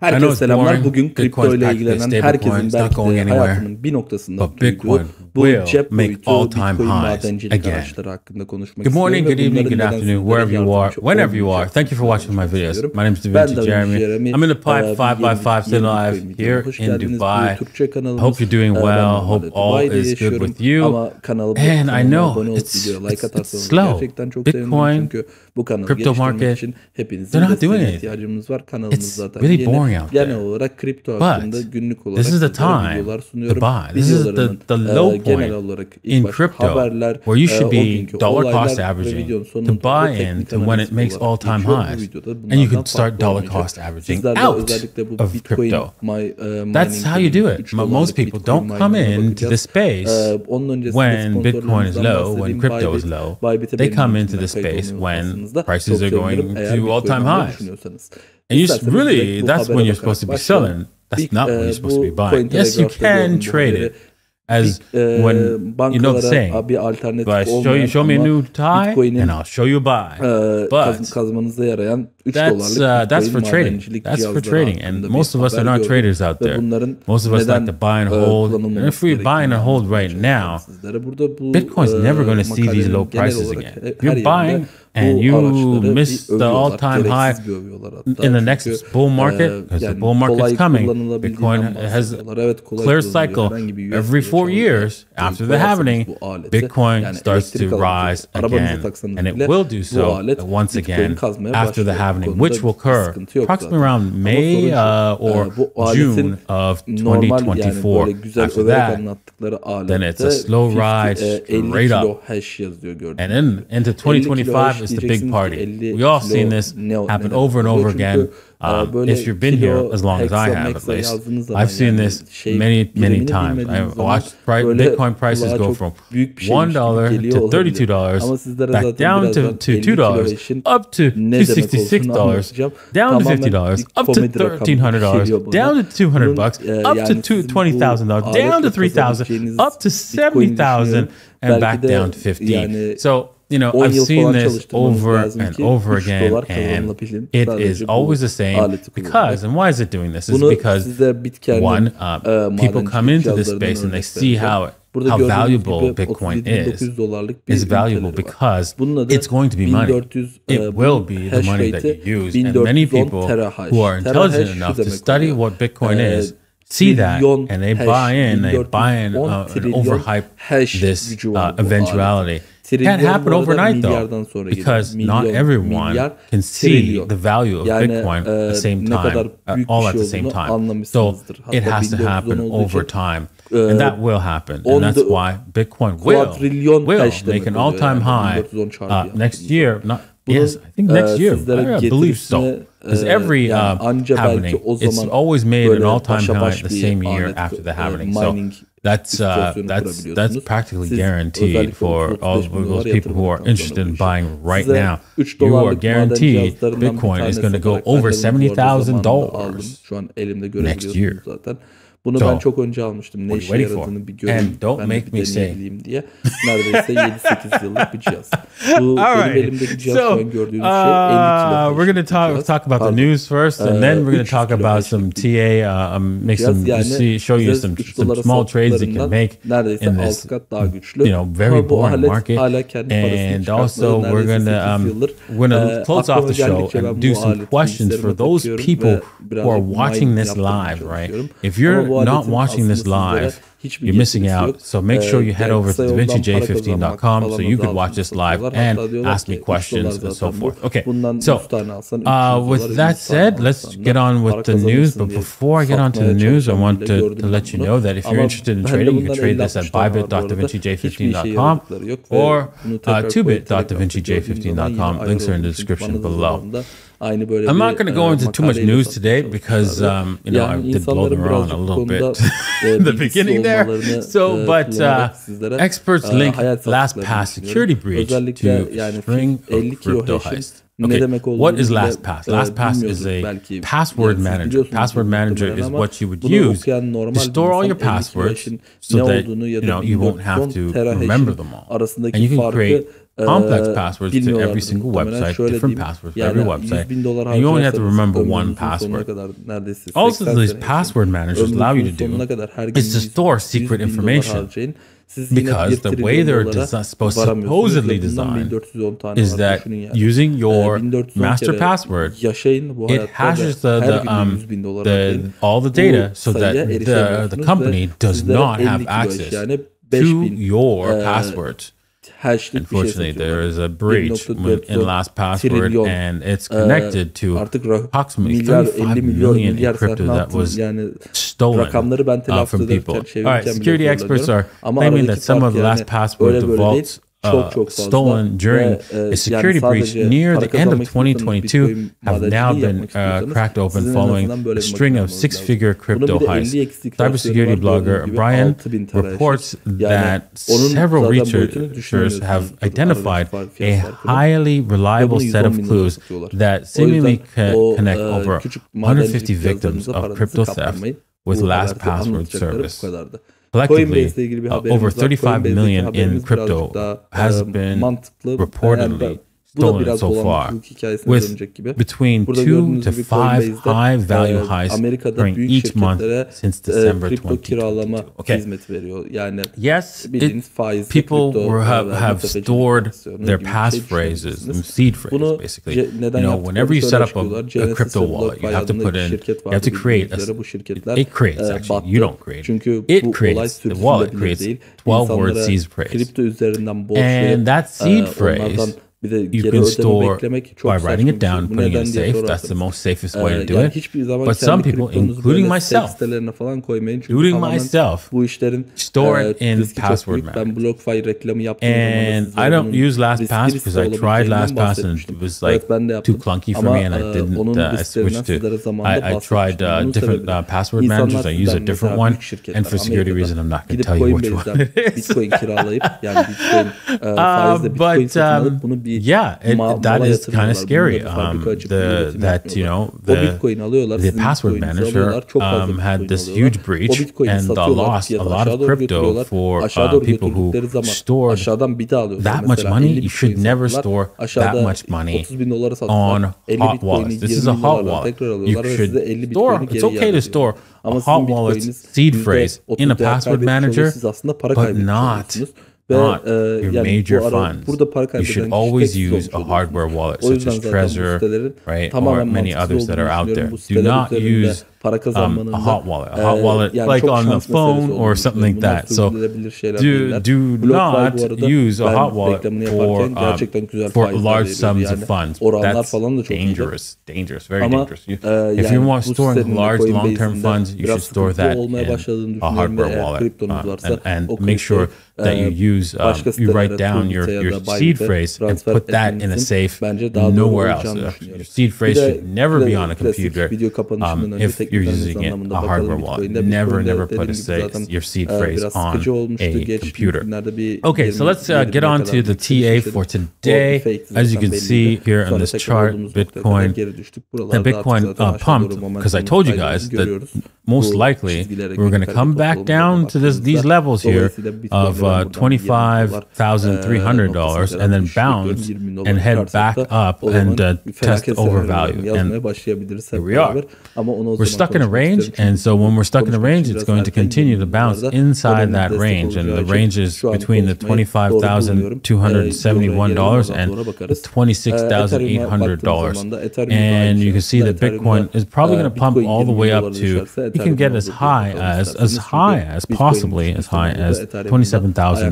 Herkese selamlar. Bugün kripto ile ilgilenen herkesin belki de hayatının bir noktasında duyduğu bu cep boyutu Bitcoin madencilik araçları hakkında konuşmak istiyorum. Good morning, good evening, good afternoon, wherever you are, whenever you are. Thank you for watching my videos. My name is DaVinci Jeremy. I'm in the Pipe 5x5 still live here in Dubai. Hope you're doing well. Hope all is good with you. And I know it's slow. Bitcoin, crypto market, they're not doing anything. It's really boring out there. But this is the time to buy. This is the low point in crypto where you should be dollar cost averaging to buy in to when it makes all-time highs. And you can start dollar cost averaging out of crypto. That's how you do it. Most people don't come into the space when Bitcoin is low, when crypto is low. They come into the space when prices are going to all-time highs. And you really, that's when you're supposed to be selling. That's not when you're supposed to be buying. Yes, you can trade it. As when, you know the saying, but show me a new tie and I'll show you a buy. But that's for trading. That's for trading. And most of us are not traders out there. Most of us like to buy and hold. And if we buy and hold right now, Bitcoin's never going to see these low prices again. If you're buying and you miss the all-time high in the next bull market, because the bull market's coming, Bitcoin has a clear cycle. Every 4 years after the halving, Bitcoin starts to rise again. And it will do so once again after the halving, which will occur approximately around May or June of 2024. After that, then it's a slow rise straight up. And then into 2025 is the big party. We all seen this happen over and over again. If you've been here as long as I have, at least, I've seen this many times. I've watched Bitcoin prices go from $1 to $32, back down to $2, up to $266, down to $50, up to $1,300, down to $200, up to $20,000, down to $3,000, up to $70,000, and back down to $15,000. So, you know, I've seen this over and over again, and it is always the same because, and why is it doing this? It's because, one, people come into this space and they see how valuable Bitcoin is. It's valuable because it's going to be money. It will be the money that you use. And many people who are intelligent enough to study what Bitcoin is see that and they buy in and overhype this eventuality. It can't happen overnight though, because not everyone can see the value of Bitcoin at the same time, all at the same time. So it has to happen over time. And that will happen. And that's why Bitcoin will make an all-time high next year. Yes, I think next year. I believe so. Because every happening, it's always made an all-time high the same year after the happening. So that's practically guaranteed for all those people who are interested in buying right now. You are guaranteed Bitcoin is going to go over $70,000 next year. Bunu ben çok önce almıştım. Ne işe yaradığını bir göreyim, ben de deneyimleyeyim diye. Neredeyse 7-8 yıllık bir cihaz. Bu benim elimdeki cihaz şu an gördüğünüz şey 50 kilo. We're going to talk about the news first, and then we're going to talk about some TA, make some, show you some small trades you can make in this, very boring market. And also we're going to close off the show and do some questions for those people who are watching this live, right? If you're not watching this live, you're missing out. So make sure you head over to DaVinciJ15.com so you could watch this live and ask me questions and so forth. Okay, so with that said, let's get on with the news. But before I get on to the news, I want to let you know that if you're interested in trading, you can trade this at bybit.davincij15.com or 2bit.davincij15.com. Links are in the description below. I'm not going to go into too much news today because, I did blow them around a little bit in the beginning there. So, but experts link LastPass security breach to string of crypto heist. Okay, what is LastPass? LastPass is a password manager. Password manager is what you would use to store all your passwords so that you won't have to remember them all. And you can create complex passwords to every single website, different passwords for every website, and you only have to remember one password. Also, these password managers allow you to do is to store secret information. Because the way they're supposedly designed is that using your master password, it hashes all the data so that the company does not have access to your passwords. Unfortunately, there is a breach in LastPassword, and it's connected to approximately 35 million in crypto that was stolen from people. All right, security experts are claiming that some of the LastPassword vaults stolen during a security breach near the end of 2022 have now been cracked open following a string of six-figure crypto heists. Cybersecurity blogger Brian reports that several researchers have identified a highly reliable set of clues that seemingly connect over 150 victims of crypto theft with LastPassword service. Collectively, over 35 million in crypto has been reportedly stolen so far, with between 2 to 5 high-value heists during each month since December 2022. Okay. Yes, people have stored their passphrases, seed phrase, basically. You know, whenever you set up a crypto wallet, you have to put in, you have to create, it creates, actually, you don't create it creates, the wallet creates 12-word seed phrase. And that seed phrase, you can store by writing it down and putting it in a safe. That's the most safest way to do it. But some people, including myself, store it in password managers. And I don't use LastPass because I tried LastPass and it was like too clunky for me, and I didn't. I switched to. I tried different password managers. I use a different one, and for security reasons, I'm not going to tell you which one it is. But yeah, that is kind of scary. That you know the password manager had this huge breach and lost a lot of crypto for people who stored that much money. You should never store that much money on hot wallets. This is a hot wallet. You should store. It's okay to store a hot wallet's seed phrase in a password manager, but not your major funds. You should always use a hardware wallet such as Trezor, right, or many others that are out there. Do not use a hot wallet like on the phone or something like that. So do not use a hot wallet for large sums of funds. That's dangerous, very dangerous. If you want storing large long-term funds, you should store that in a hardware wallet and make sure that you use you write down your seed phrase and put that in a safe nowhere else. Your seed phrase should never be on a computer if you're using it a hardware wallet. Never put your seed phrase on a computer. Okay, so let's get on to the TA for today. As you can see here on this chart, Bitcoin pumped because I told you guys that most likely we're going to come back down to these levels here of $25,300 and then bounce and head back up and test overvalue. And here we are. We're stuck in a range, and so when we're stuck in a range, it's going to continue to bounce inside that range, and the range is between the $25,271 and $26,800. And you can see that Bitcoin is probably going to pump all the way up to, you can get as high as possibly as high as $27,000.